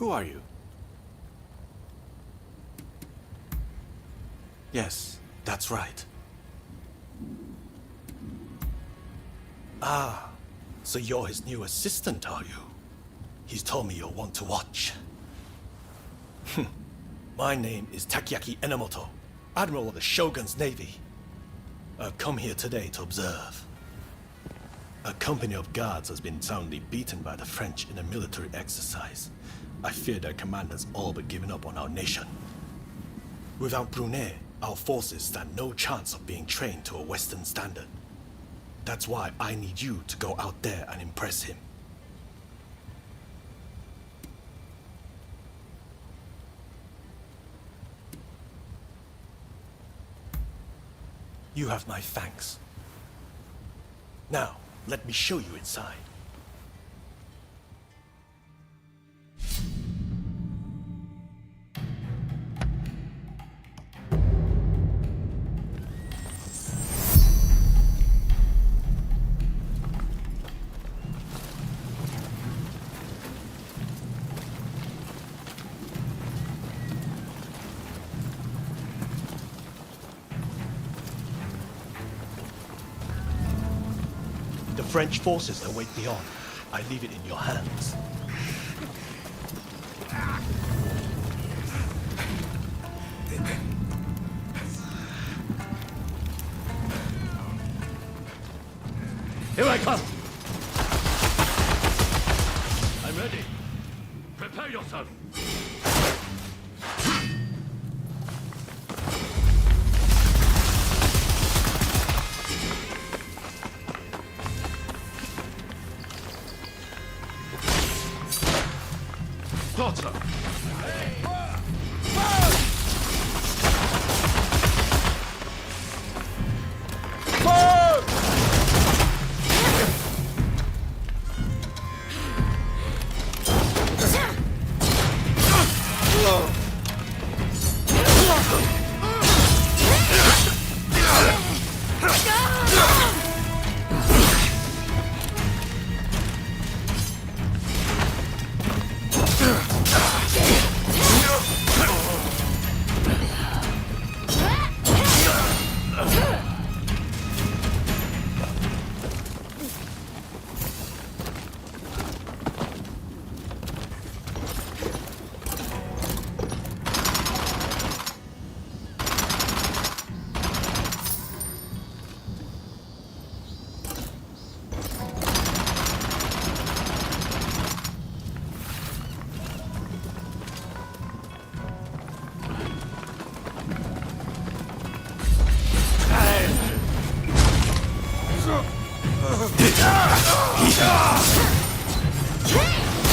Who are you? Yes, that's right. Ah, so you're his new assistant, are you? He's told me you'll want to watch. My name is Takeaki Enomoto, Admiral of the Shogun's Navy. I've come here today to observe. A company of guards has been soundly beaten by the French in a military exercise. I fear their commanders all but given up on our nation. Without Brunei, our forces stand no chance of being trained to a Western standard. That's why I need you to go out there and impress him. You have my thanks. Now, let me show you inside. The French forces await beyond. I leave it in your hands. Here I come! I'm ready. Prepare yourself. Potter!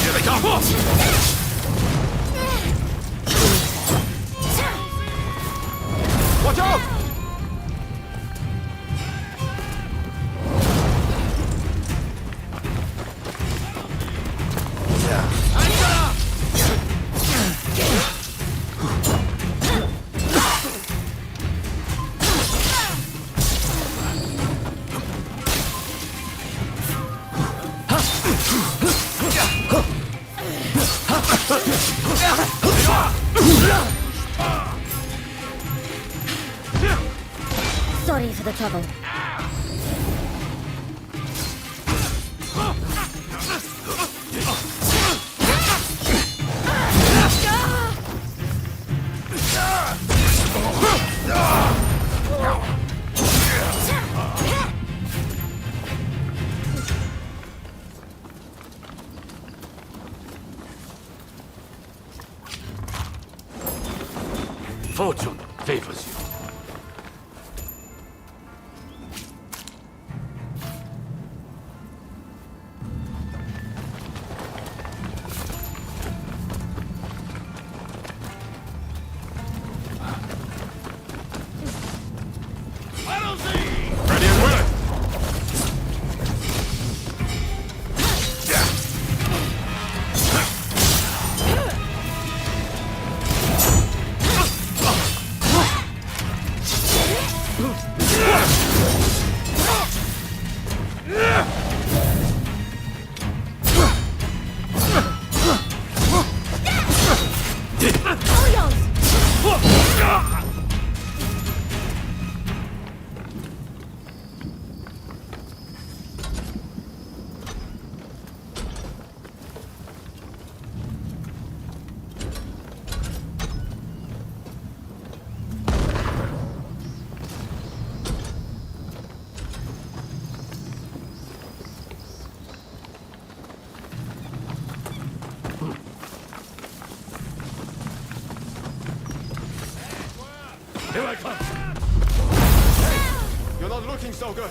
Here they come! Watch out! Sorry for the trouble. Fortune favors you. Ready and willing! Here I come. You're not looking so good.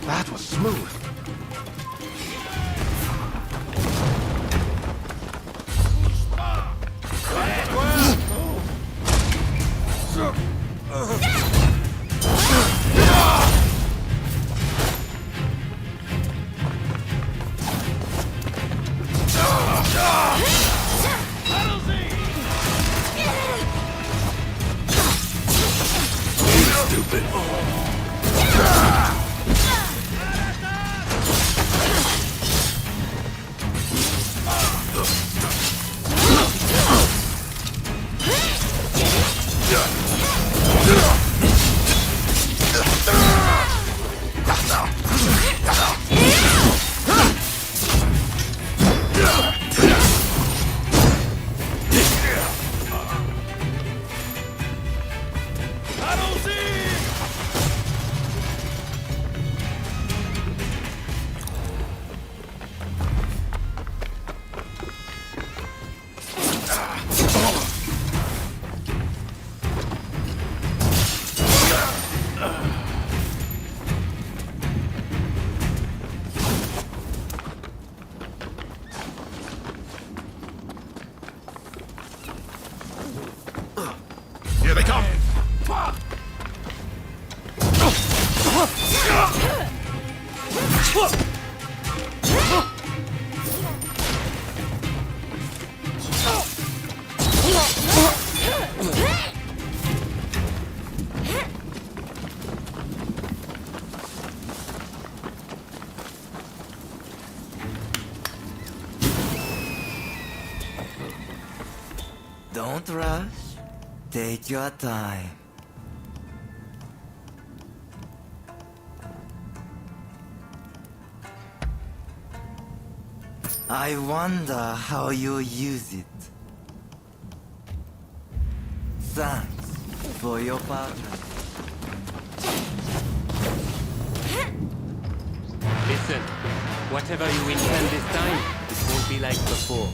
That was smooth. Here they come! Don't rush. Take your time. I wonder how you use it. Thanks for your partner. Listen, whatever you intend this time, it won't be like before.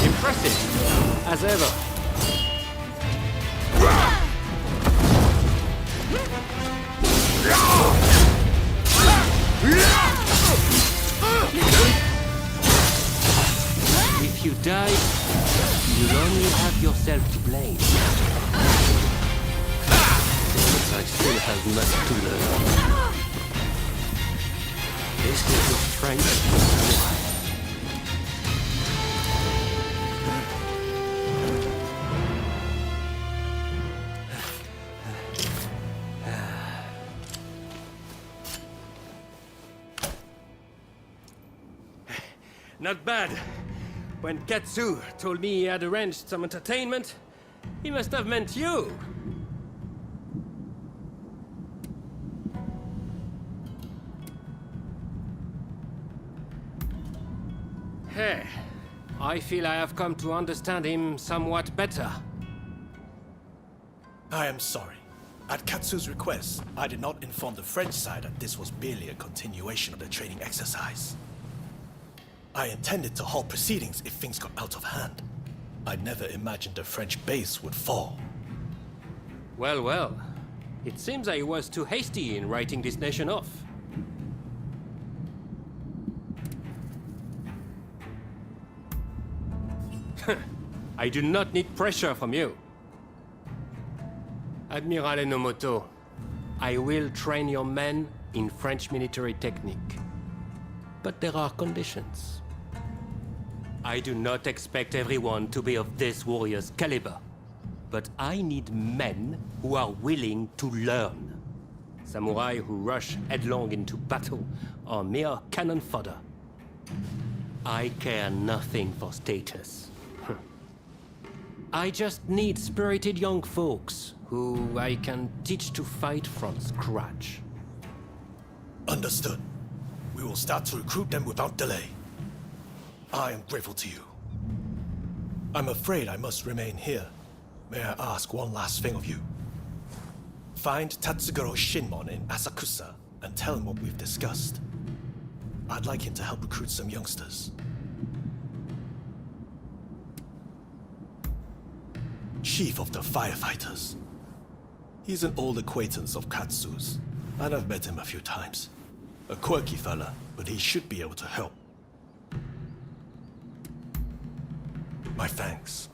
Impressive, as ever. have yourself to blame. Seems I still have much to learn. This little French samurai. Not bad. When Katsu told me he had arranged some entertainment, he must have meant you. Hey, I feel I have come to understand him somewhat better. I am sorry. At Katsu's request, I did not inform the French side that this was merely a continuation of the training exercise. I intended to halt proceedings if things got out of hand. I never imagined the French base would fall. Well, well. It seems I was too hasty in writing this nation off. I do not need pressure from you. Admiral Enomoto, I will train your men in French military technique. But there are conditions. I do not expect everyone to be of this warrior's caliber, but I need men who are willing to learn. Samurai who rush headlong into battle are mere cannon fodder. I care nothing for status. I just need spirited young folks who I can teach to fight from scratch. Understood. We will start to recruit them without delay. I am grateful to you. I'm afraid I must remain here. May I ask one last thing of you? Find Tatsugoro Shinmon in Asakusa and tell him what we've discussed. I'd like him to help recruit some youngsters. Chief of the firefighters. He's an old acquaintance of Katsu's, and I've met him a few times. A quirky fella, but he should be able to help. My thanks.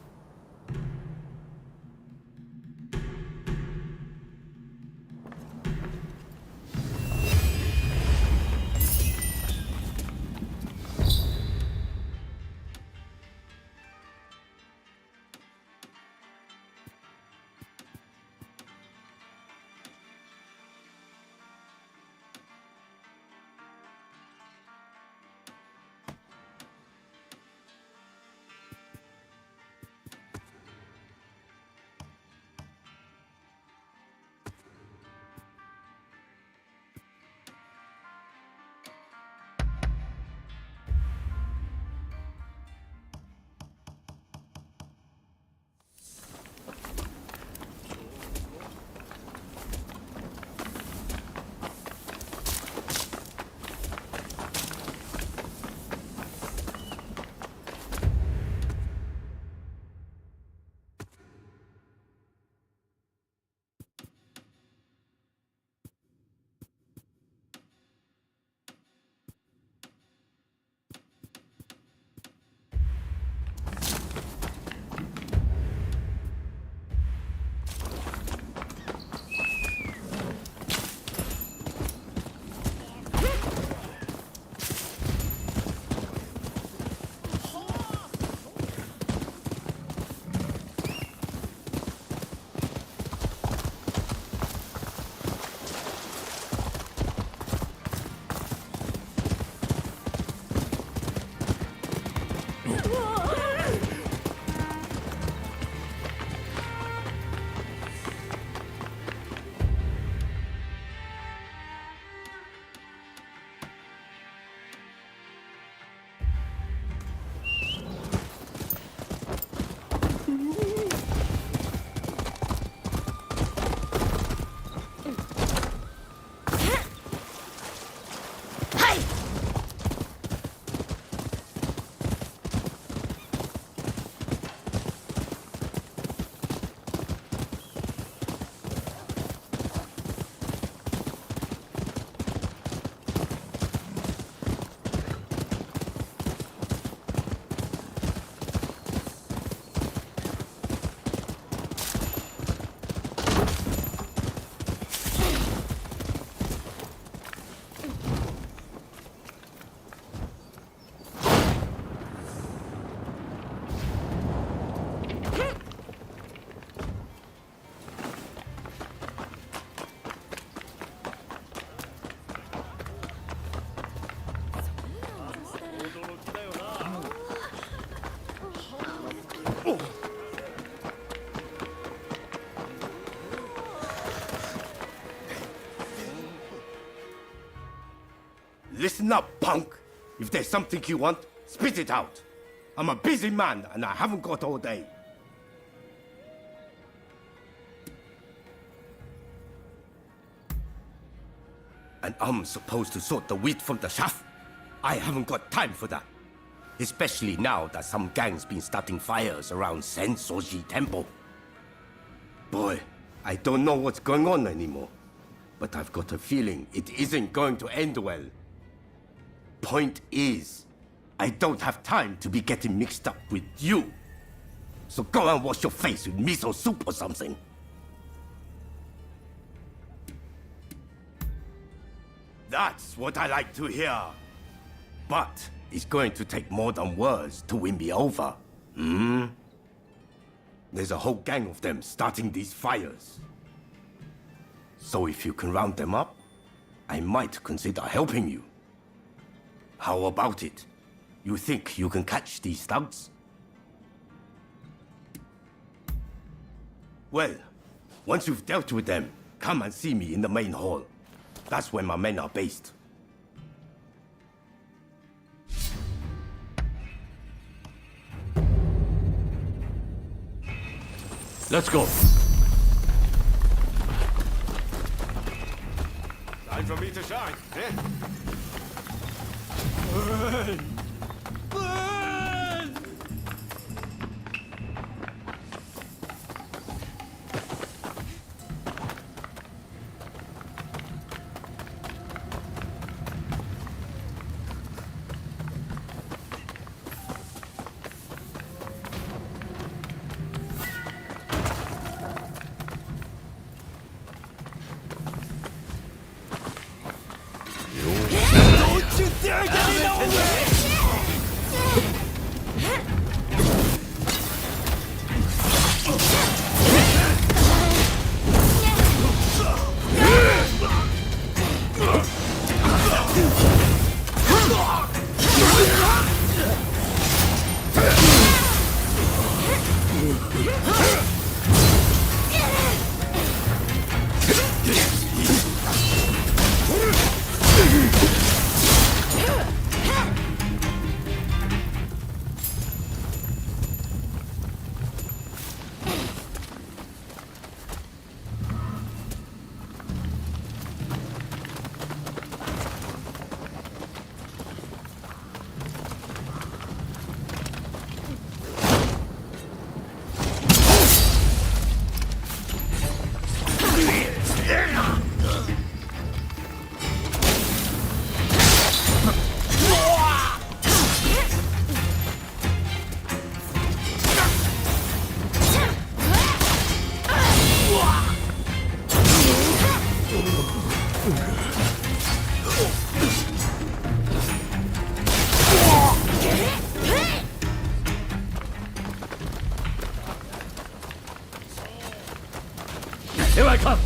Listen up, punk. If there's something you want, spit it out. I'm a busy man and I haven't got all day. And I'm supposed to sort the wheat from the chaff? I haven't got time for that. Especially now that some gang's been starting fires around Sensoji Temple. Boy, I don't know what's going on anymore. But I've got a feeling it isn't going to end well. Point is, I don't have time to be getting mixed up with you. So go and wash your face with miso soup or something. That's what I like to hear. But it's going to take more than words to win me over. There's a whole gang of them starting these fires. So if you can round them up, I might consider helping you. How about it? You think you can catch these thugs? Well, once you've dealt with them, come and see me in the main hall. That's where my men are based. Let's go. Time for me to shine, eh? Here I come!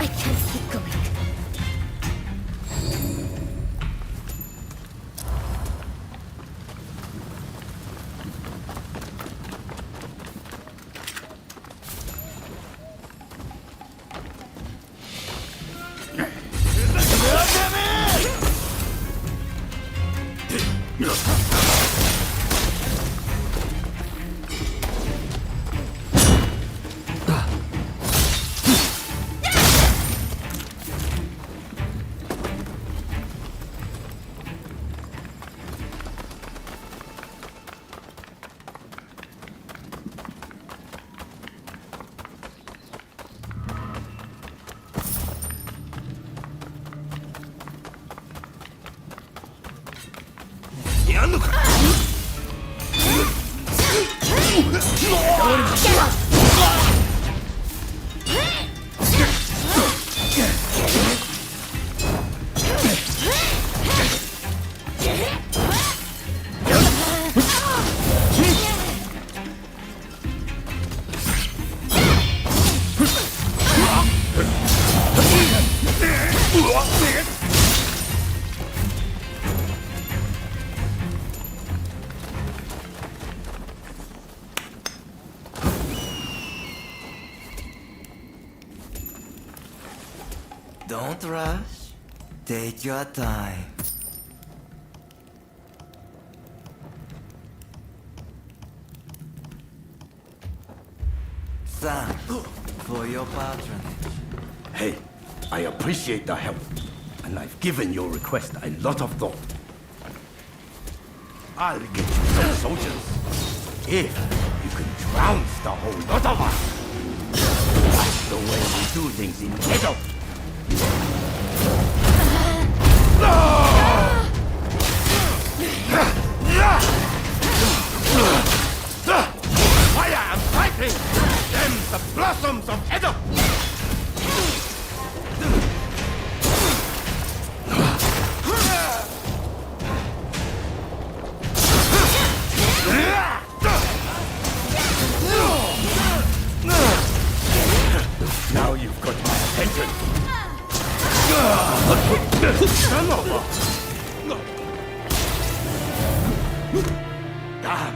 I can't keep going. Don't rush. Take your time. Thanks for your patronage. Hey, I appreciate the help, and I've given your request a lot of thought. I'll get you some soldiers, if you can trounce the whole lot of us. That's the way we do things in Edo. Fire and fighting! Them the blossoms of Edo! Now you've got my attention. Жернова! Damn!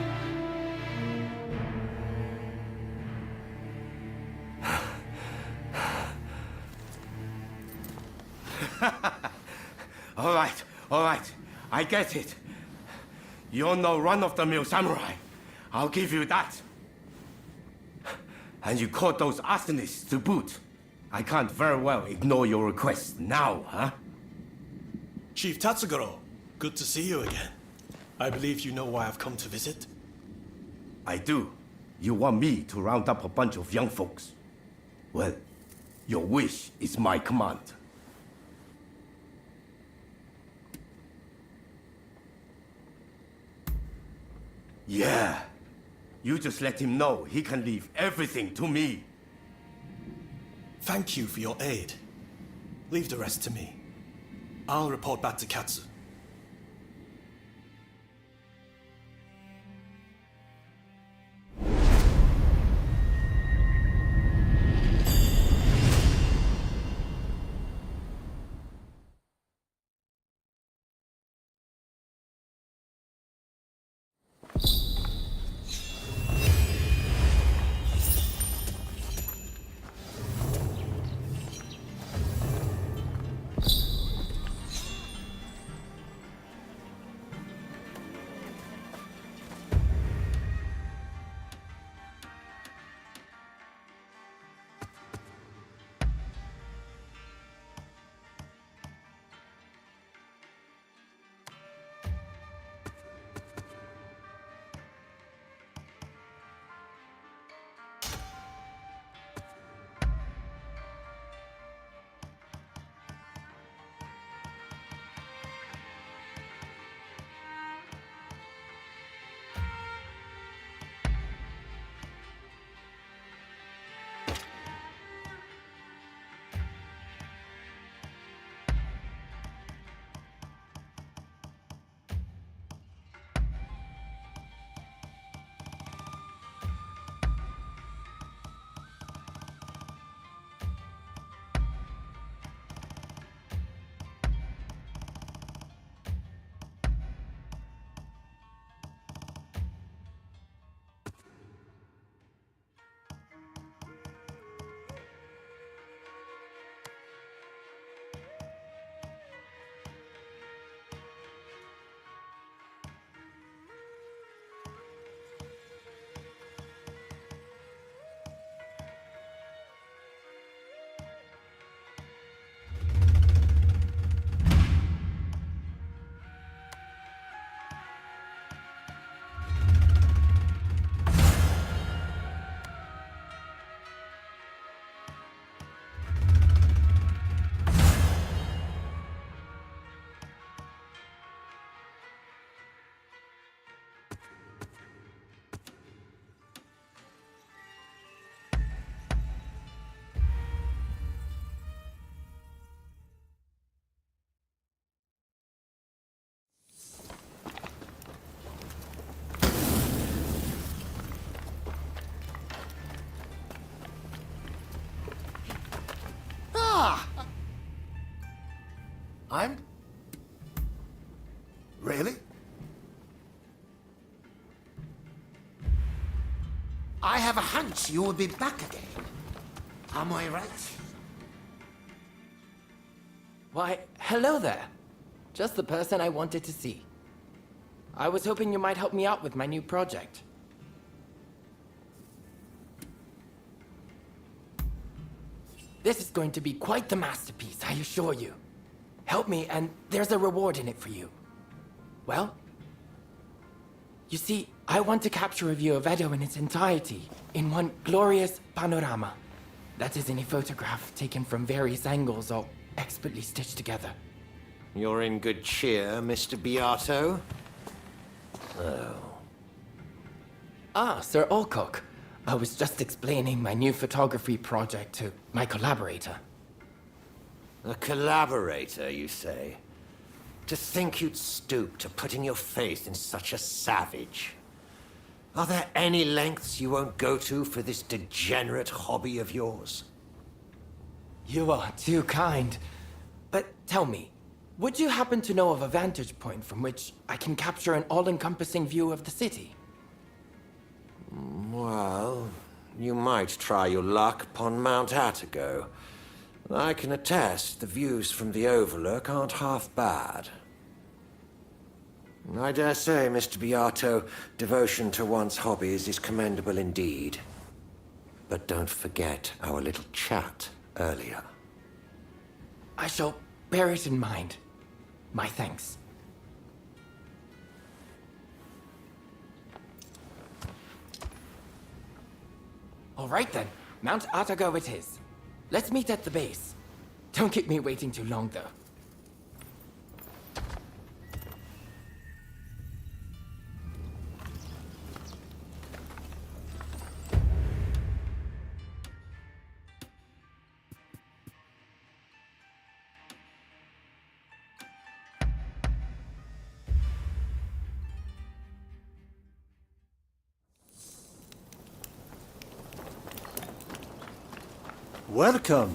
All right. I get it. You're no run-of-the-mill samurai. I'll give you that. And you caught those arsonists to boot. I can't very well ignore your request now, huh? Chief Tatsugoro, good to see you again. I believe you know why I've come to visit. I do. You want me to round up a bunch of young folks? Well, your wish is my command. Yeah. You just let him know he can leave everything to me. Thank you for your aid. Leave the rest to me. I'll report back to Katsu. I'm... Really? I have a hunch you will be back again. Am I right? Why, hello there. Just the person I wanted to see. I was hoping you might help me out with my new project. This is going to be quite the masterpiece, I assure you. Help me, and there's a reward in it for you. Well, you see, I want to capture a view of Edo in its entirety, in one glorious panorama. That is, in a photograph taken from various angles, all expertly stitched together. You're in good cheer, Mr. Beato. Ah, Sir Alcock. I was just explaining my new photography project to my collaborator. A collaborator, you say? To think you'd stoop to putting your faith in such a savage. Are there any lengths you won't go to for this degenerate hobby of yours? You are too kind. But tell me, would you happen to know of a vantage point from which I can capture an all-encompassing view of the city? Well, you might try your luck upon Mount Atago. I can attest the views from the Overlook aren't half bad. I dare say, Mr. Beato, devotion to one's hobbies is commendable indeed. But don't forget our little chat earlier. I shall bear it in mind. My thanks. All right then, Mount Atago it is. Let's meet at the base. Don't keep me waiting too long, though. Welcome.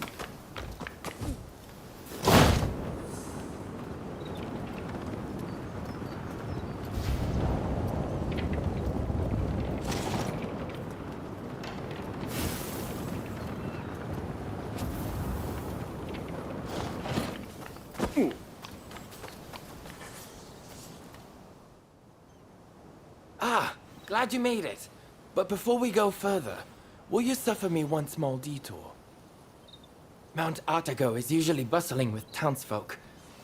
Ah, glad you made it. But before we go further, will you suffer me one small detour? Mount Atago is usually bustling with townsfolk.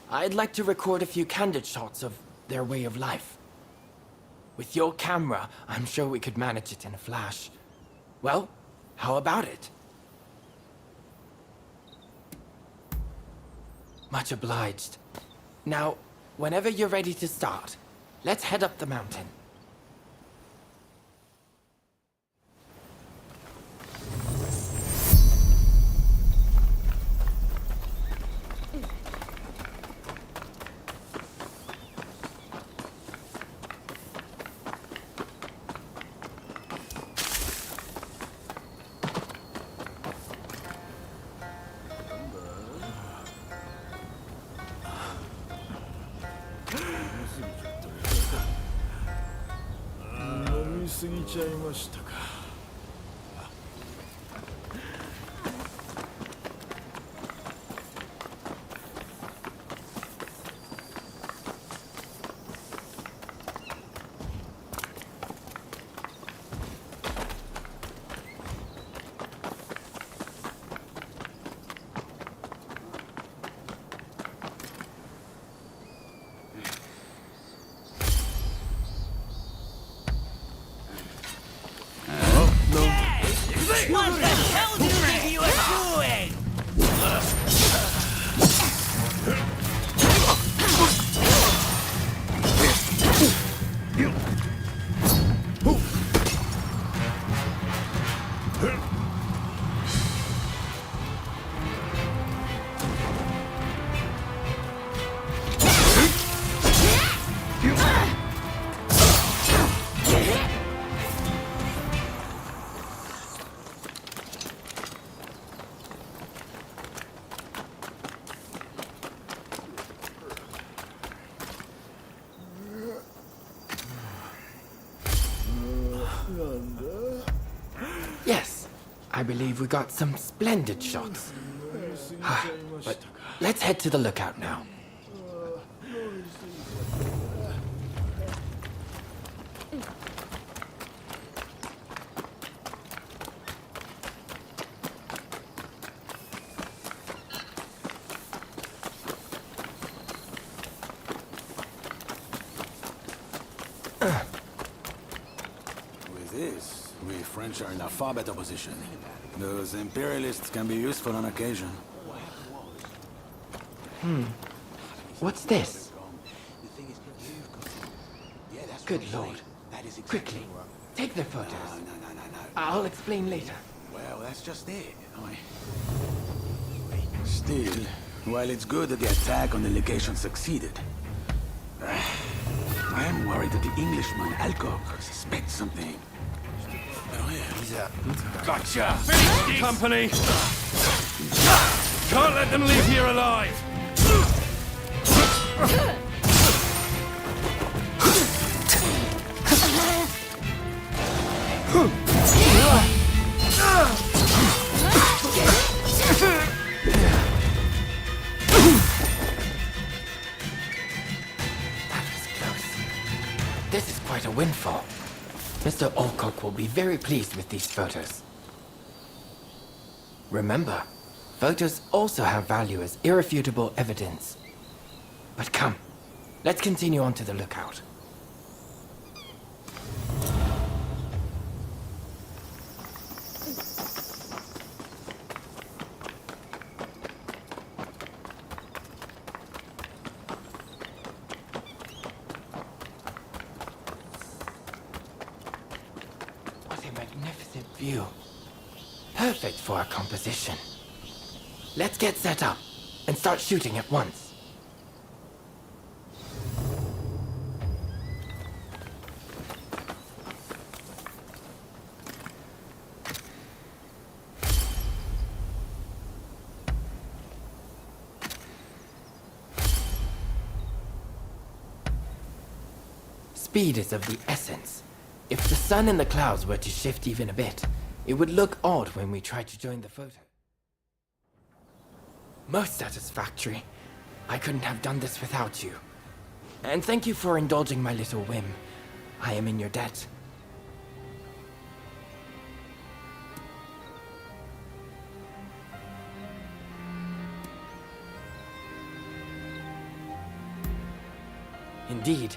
I'd like to record a few candid shots of their way of life. With your camera, I'm sure we could manage it in a flash. Well, how about it? Much obliged. Now, whenever you're ready to start, let's head up the mountain. believe we got some splendid shots. But let's head to the lookout now. With this, we French are in a far better position. Those imperialists can be useful on occasion. What's this? Good lord. Quickly, take the photos. No. I'll explain later. Well, that's just it. Still, while it's good that the attack on the legation succeeded, I am worried that the Englishman, Alcock, suspects something. Oh, yeah. He's a... Gotcha! Company! Can't let them leave here alive! This is quite a windfall. Mr. Alcock will be very pleased with these photos. Remember, photos also have value as irrefutable evidence. But come, let's continue on to the lookout. What a magnificent view. Perfect for our composition. Let's get set up and start shooting at once. Speed is of the essence. If the sun and the clouds were to shift even a bit, it would look odd when we tried to join the photo. Most satisfactory. I couldn't have done this without you. And thank you for indulging my little whim. I am in your debt. Indeed.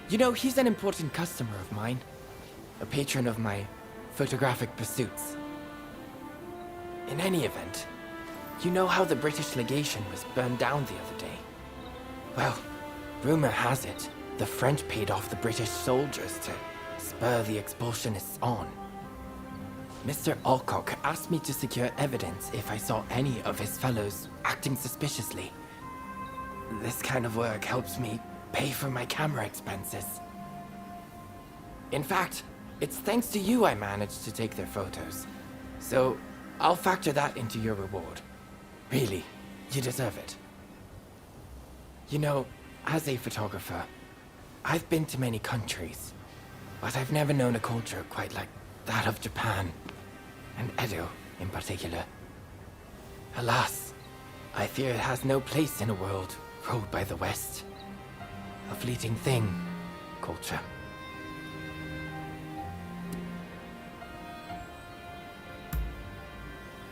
You know, he's an important customer of mine. A patron of my photographic pursuits. In any event, you know how the British legation was burned down the other day? Well, rumor has it, the French paid off the British soldiers to spur the expulsionists on. Mr. Alcock asked me to secure evidence if I saw any of his fellows acting suspiciously. This kind of work helps me pay for my camera expenses. In fact, it's thanks to you I managed to take their photos. So, I'll factor that into your reward. Really, you deserve it. You know, as a photographer, I've been to many countries, but I've never known a culture quite like that of Japan, and Edo in particular. Alas, I fear it has no place in a world ruled by the West. A fleeting thing, culture.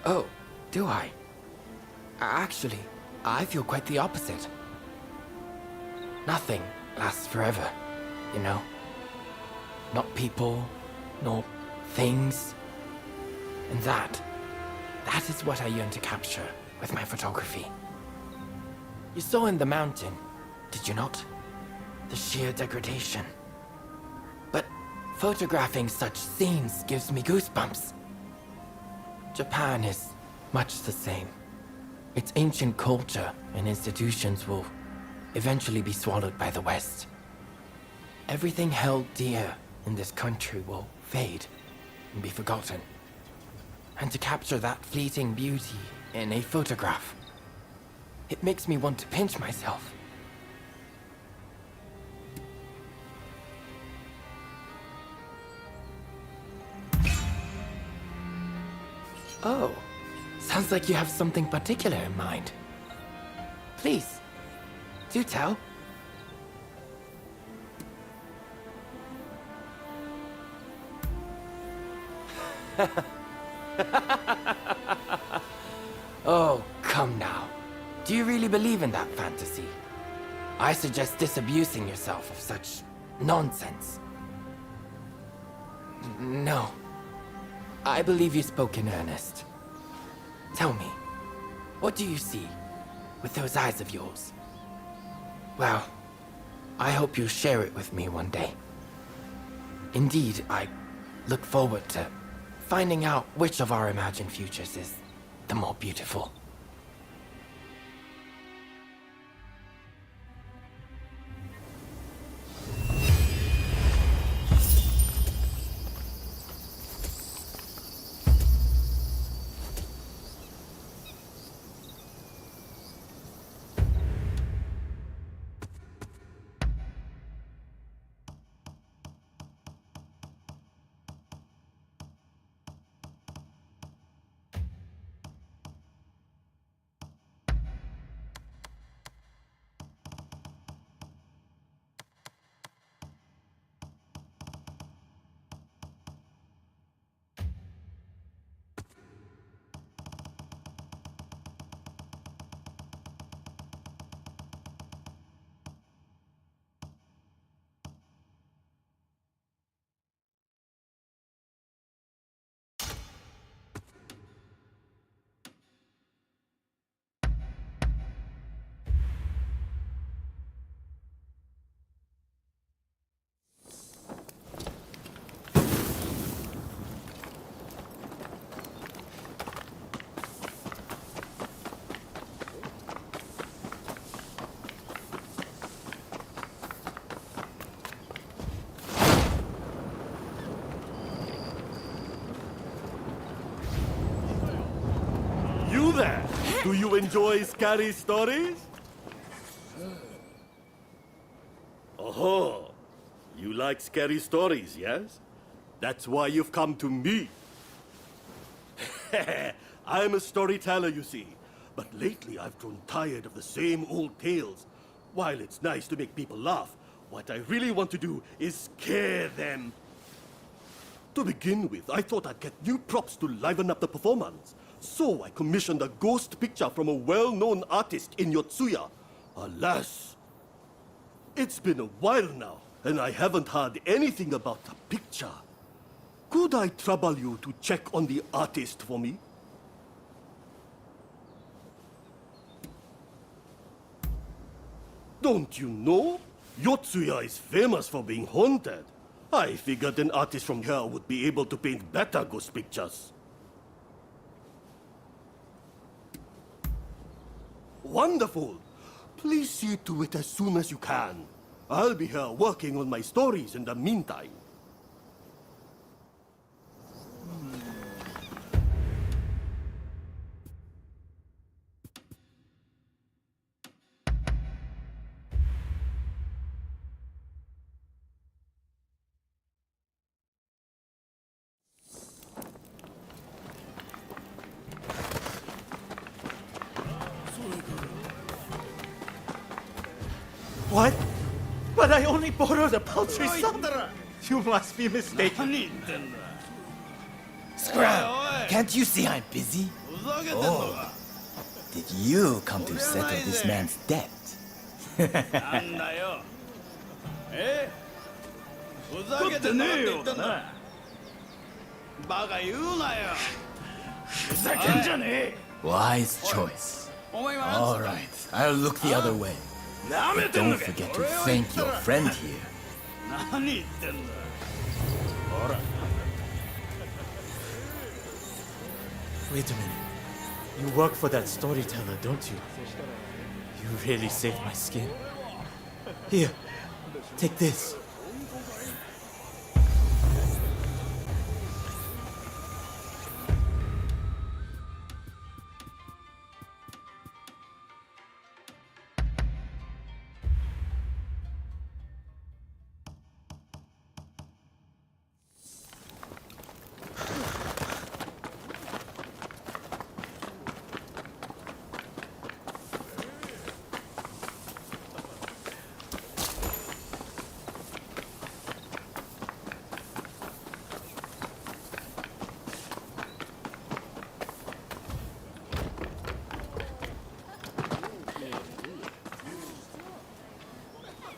Oh, do I? Actually, I feel quite the opposite. Nothing lasts forever, you know? Not people, nor things. And that is what I yearn to capture with my photography. You saw in the mountain, did you not? The sheer degradation. But photographing such scenes gives me goosebumps. Japan is much the same. Its ancient culture and institutions will eventually be swallowed by the West. Everything held dear in this country will fade and be forgotten. And to capture that fleeting beauty in a photograph, it makes me want to pinch myself. Oh, sounds like you have something particular in mind. Please, do tell. Oh, come now. Do you really believe in that fantasy? I suggest disabusing yourself of such nonsense. No. I believe you spoke in earnest. Tell me, what do you see with those eyes of yours? Well, I hope you'll share it with me one day. Indeed, I look forward to finding out which of our imagined futures is the more beautiful. You there? Do you enjoy scary stories? Oh, you like scary stories, yes? That's why you've come to me. I'm a storyteller, you see. But lately I've grown tired of the same old tales. While it's nice to make people laugh, what I really want to do is scare them. To begin with, I thought I'd get new props to liven up the performance. So I commissioned a ghost picture from a well-known artist in Yotsuya. Alas, it's been a while now, and I haven't heard anything about the picture. Could I trouble you to check on the artist for me? Don't you know? Yotsuya is famous for being haunted. I figured an artist from here would be able to paint better ghost pictures. Wonderful! Please see to it as soon as you can. I'll be here working on my stories in the meantime. What? But I only borrowed a paltry sum. You must be mistaken. Scram! Can't you see I'm busy? Oh. Did you come to settle this man's debt? Wise choice. All right, I'll look the other way. But don't forget to thank your friend here. Wait a minute. You work for that storyteller, don't you? You really saved my skin. Here, take this.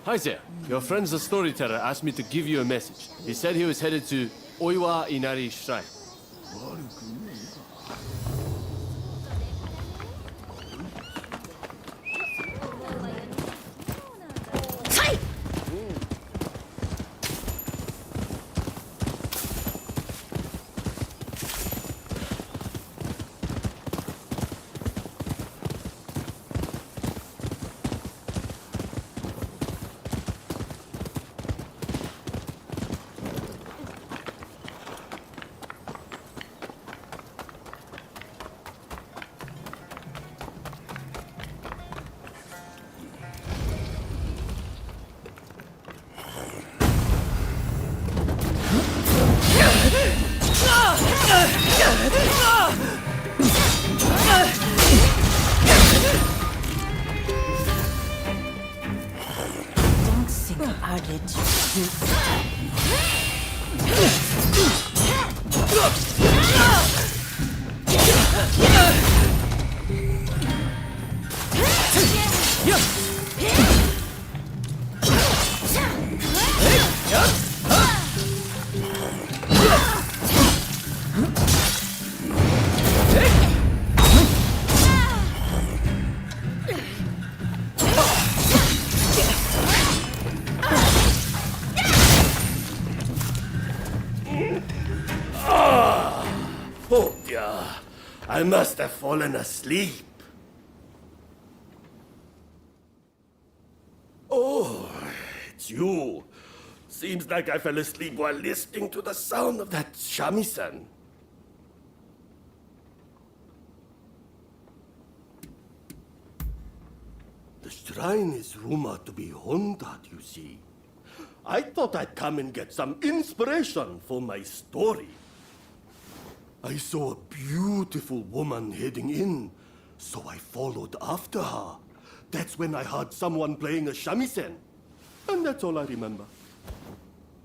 Hi there. Your friend's a storyteller asked me to give you a message. He said he was headed to Oiwa Inari Shrine. Don't think I'll let you Oh dear, I must have fallen asleep. Oh, it's you. Seems like I fell asleep while listening to the sound of that shamisen. The shrine is rumored to be haunted, you see. I thought I'd come and get some inspiration for my story. I saw a beautiful woman heading in, so I followed after her. That's when I heard someone playing a shamisen. And that's all I remember.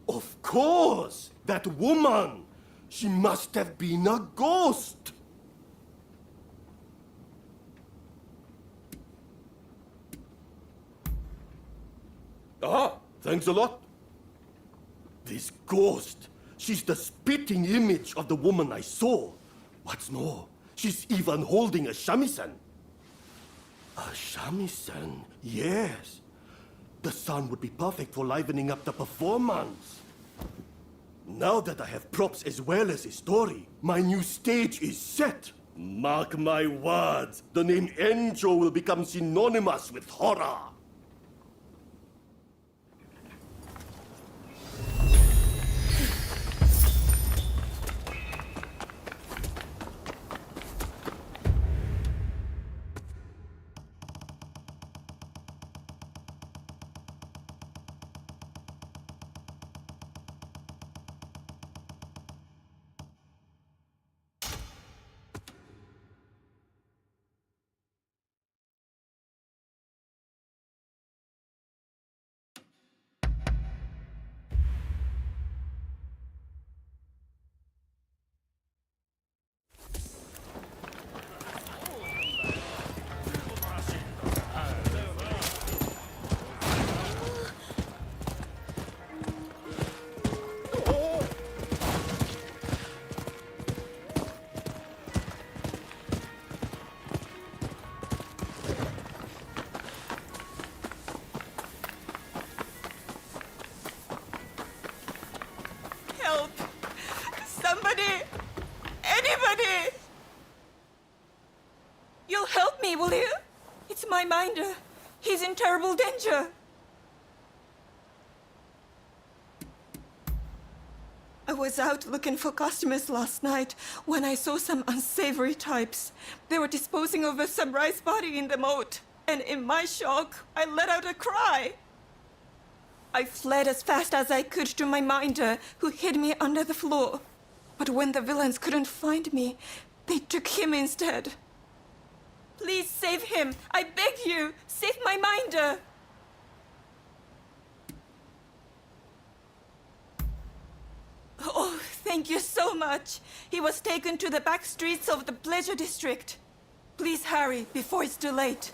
Of course! That woman! She must have been a ghost! Ah, thanks a lot. This ghost, she's the spitting image of the woman I saw. What's more, she's even holding a shamisen. A shamisen, yes. The sound would be perfect for livening up the performance. Now that I have props as well as a story, my new stage is set. Mark my words, the name Enjo will become synonymous with horror. Will you? It's my minder. He's in terrible danger. I was out looking for customers last night when I saw some unsavory types. They were disposing of a samurai's body in the moat, and in my shock, I let out a cry. I fled as fast as I could to my minder, who hid me under the floor. But when the villains couldn't find me, they took him instead. Please save him. I beg you. Save my minder. Oh, thank you so much. He was taken to the back streets of the pleasure district. Please hurry before it's too late.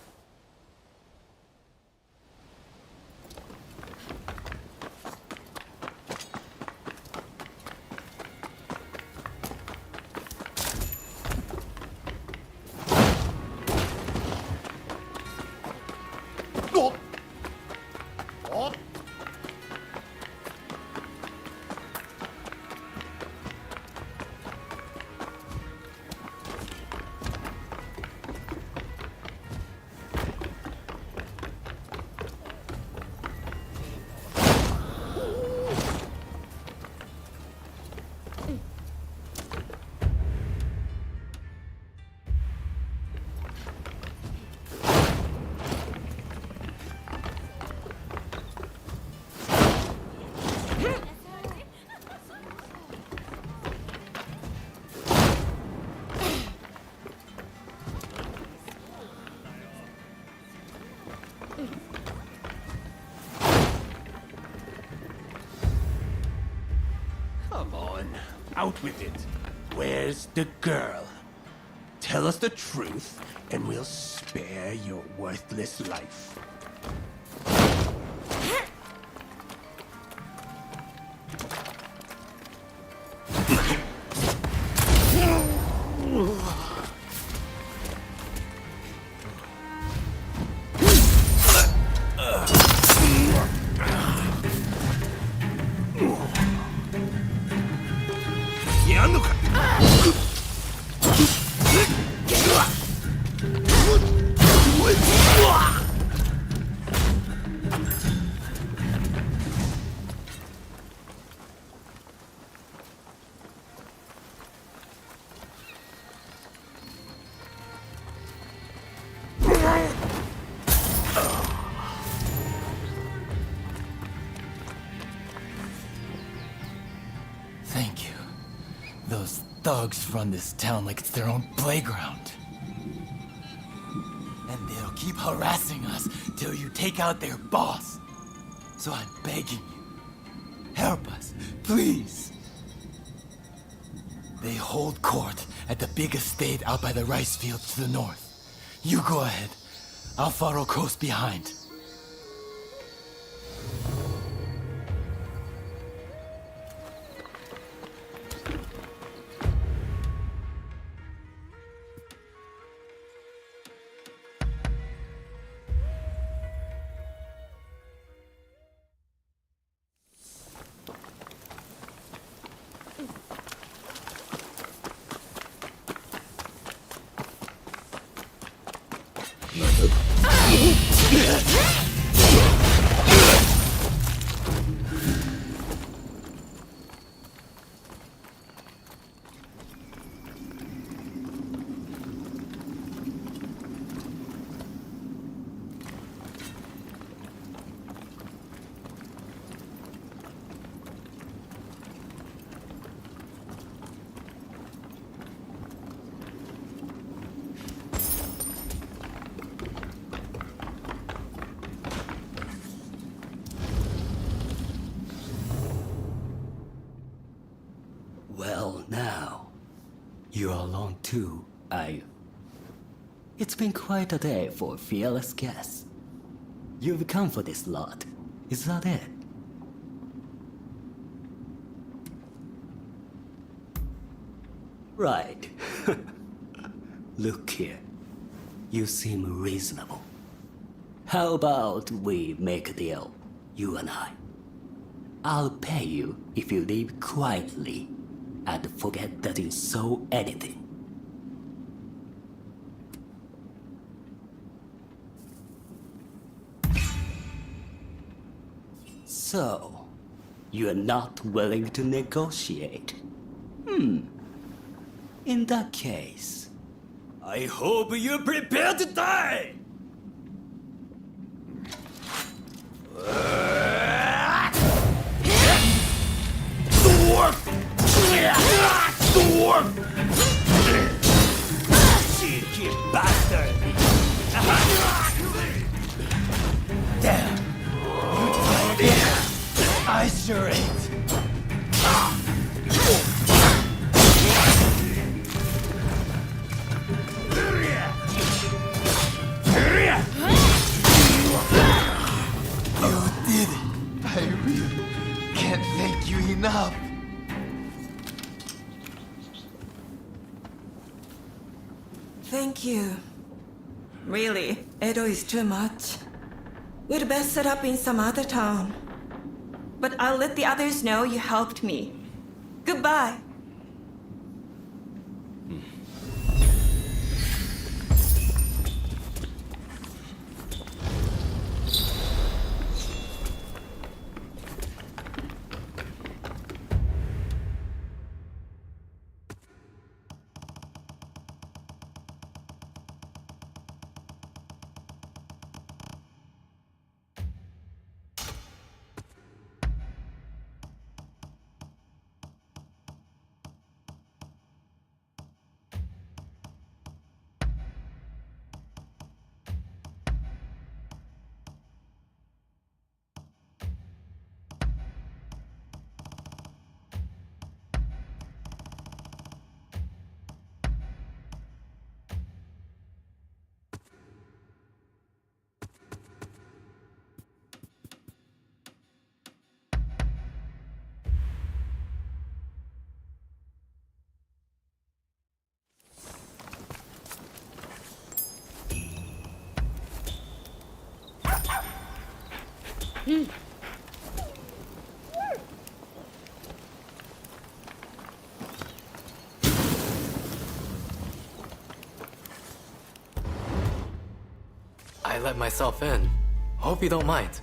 Come on, out with it. Where's the girl? Tell us the truth, and we'll spare your worthless life. Thank you. Those thugs run this town like it's their own playground. And they'll keep harassing us till you take out their boss. So I'm begging you, help us, please. They hold court at the big estate out by the rice fields to the north. You go ahead. I'll follow close behind. Well, now, you're alone too, are you? It's been quite a day for fearless guests. You've come for this lot, is that it? Right. Look here, you seem reasonable. How about we make a deal, you and I? I'll pay you if you leave quietly and forget that you saw anything. So, you're not willing to negotiate? In that case, I hope you're prepared to die! Dwarf! Cheeky bastard! Damn! You try again? I sure ain't! You did it! I really can't thank you enough! Thank you. Really, Edo is too much. We'd best set up in some other town. But I'll let the others know you helped me. Goodbye. I let myself in. Hope you don't mind.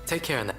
Take care now.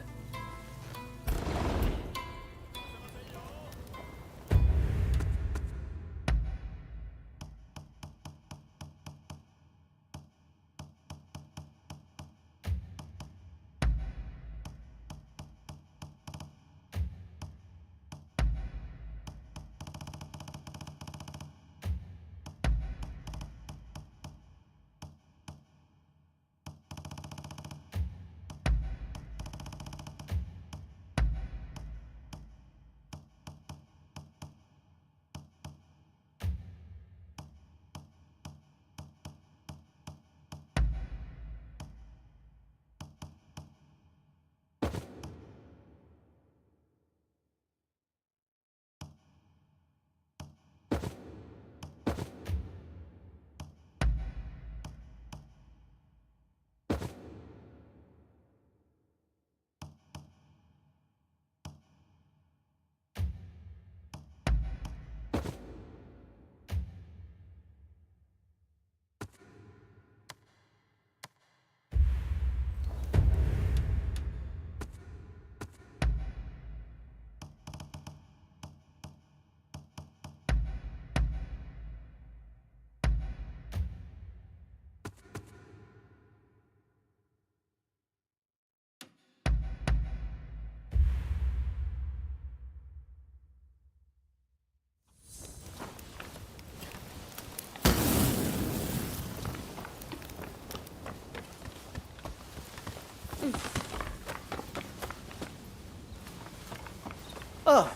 Oh,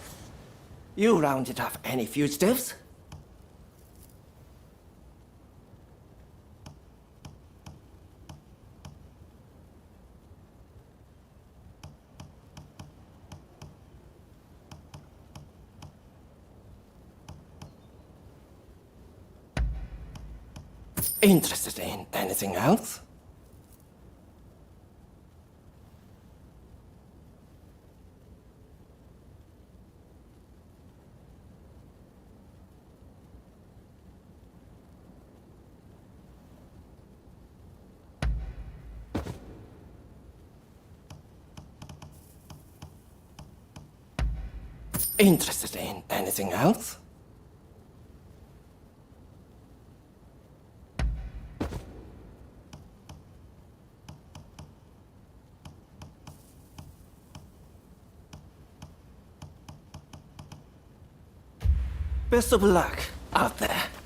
you rounded off any fugitives? Interested in anything else? Interested in anything else? Best of luck out there.